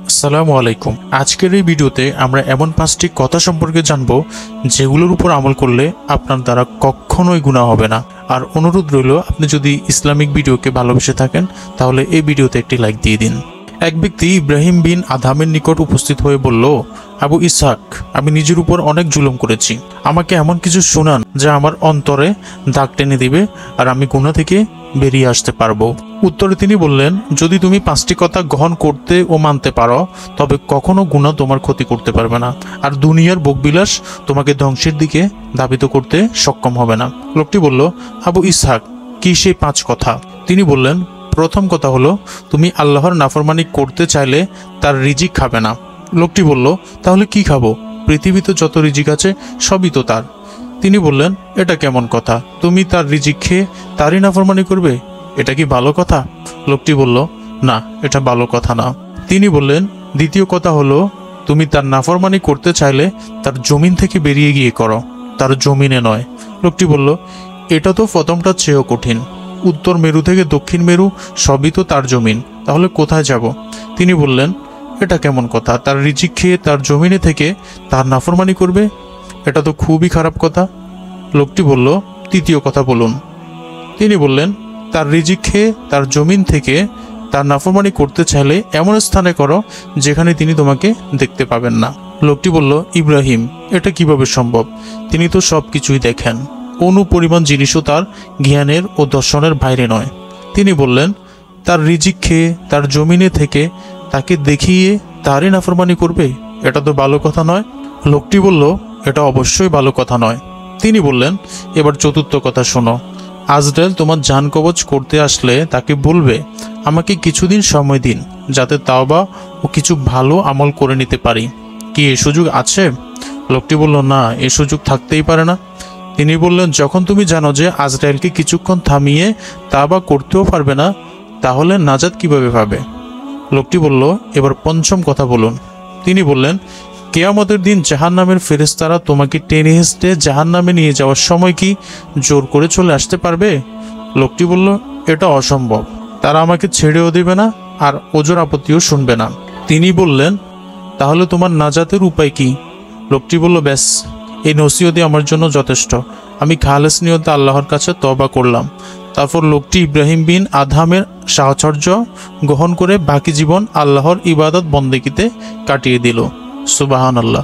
আসসালামু আলাইকুম। আজকের এই ভিডিওতে আমরা এমন 5টি কথা সম্পর্কে জানব যেগুলোর উপর আমল করলে আপনার দ্বারা কখনোই গুনাহ হবে না। আর অনুরোধ রইল, আপনি যদি ইসলামিক ভিডিওকে ভালোবেসে থাকেন তাহলে এই ভিডিওতে একটি লাইক দিয়ে দিন। এক ব্যক্তি ইব্রাহিম বিন আদহামের নিকট উপস্থিত হয়ে বলল, আবু ইসহাক, আমি নিজের উপর অনেক জুলুম করেছি। আমাকে এমন কিছু শোনান যা আমার অন্তরে দাগ টেনে দিবে আর আমি গুনাহ থেকে বেরিয়ে আসতে পারবো। উত্তরে তিনি বললেন, যদি তুমি 5টি কথা গ্রহণ করতে ও মানতে পারো তবে কখনো গুনাহ তোমার ক্ষতি করতে পারবে না, আর দুনিয়ার ভোগবিলাস তোমাকে ধ্বংসের দিকে ধাবিত করতে সক্ষম হবে না। লোকটি বলল, আবু ইসহাক, কি সেই 5 কথা? তিনি বললেন, প্রথম কথা হলো, তুমি আল্লাহর নাফরমানি করতে চাইলে তার রিজিক খাবে না। লোকটি বলল, তাহলে কি খাবো? পৃথিবীতে যত রিজিক আছে সবই তো তার। তিনি বললেন, এটা কেমন কথা? তুমি তার রিজিক খেয়ে তারই নাফরমানি করবে? এটা কি ভালো কথা? লোকটি বলল, না, এটা ভালো কথা না। তিনি বললেন, দ্বিতীয় কথা হলো, তুমি তার নাফরমানি করতে চাইলে তার জমিন থেকে বেরিয়ে গিয়ে করো, তার জমিনে নয়। লোকটি বলল, এটা তো প্রথমটার চেয়েও কঠিন। উত্তর মেরু থেকে দক্ষিণ মেরু সবই তো তার জমিন, তাহলে কোথায় যাব? তিনি বললেন, এটা কেমন কথা? তার রিজিক খেয়ে তার জমিনে থেকে তার নাফরমানি করবে? এটা তো খুবই খারাপ কথা। লোকটি বলল, তৃতীয় কথা বলুন। তিনি বললেন, তার রিজিক খেয়ে তার জমিন থেকে তার নাফরমানি করতে চাইলে এমন স্থানে করো যেখানে তিনি তোমাকে দেখতে পাবেন না। লোকটি বলল, ইব্রাহিম, এটা কিভাবে সম্ভব? তিনি তো সব কিছুই দেখেন। অনুপরিমাণ জিনিসও তার জ্ঞানের ও দর্শনের বাইরে নয়। তিনি বললেন, তার রিজিক খেয়ে তার জমিনে থেকে তাকে দেখিয়ে তারই নাফরমানি করবে? এটা তো ভালো কথা নয়। লোকটি বলল, এটা অবশ্যই ভালো কথা নয়। তিনি বললেন, এবার চতুর্থ কথা শোনো। আজরাইল তোমার জান কবজ করতে আসলে তাকে বলবে, আমাকে কিছুদিন সময় দিন যাতে তাওবা ও কিছু ভালো আমল করে নিতে পারি। কি এ সুযোগ আছে? লোকটি বলল, না, এ সুযোগ থাকতেই পারে না। তিনি বললেন, যখন তুমি জানো যে আজরাইলকে কিছুক্ষণ থামিয়ে তাওবা করতেও পারবে না, তাহলে নাজাত কিভাবে পাবে? লোকটি বলল, এবার পঞ্চম কথা বলুন। তিনি বললেন, কিয়ামতের দিন জাহান্নামের ফেরেশতারা তোমাকে টেনে হেঁচড়ে জাহান্নামে নিয়ে যাওয়ার সময় কি জোর করে চলে আসতে পারবে? লোকটি বলল, এটা অসম্ভব। তারা আমাকে ছেড়েও দেবে না আর ওজোর আপত্তিও শুনবে না। তিনি বললেন, তাহলে তোমার নাজাতের উপায় কি? লোকটি বলল, ব্যাস, এই নসিহতই আমার জন্য যথেষ্ট। আমি খালেস নিয়তে আল্লাহর কাছে তওবা করলাম। তারপর লোকটি ইব্রাহিম বিন আদহামের সাহচর্য গ্রহণ করে বাকি জীবন আল্লাহর ইবাদত বন্দেগীতে কাটিয়ে দিল। সুবহানাল্লাহ।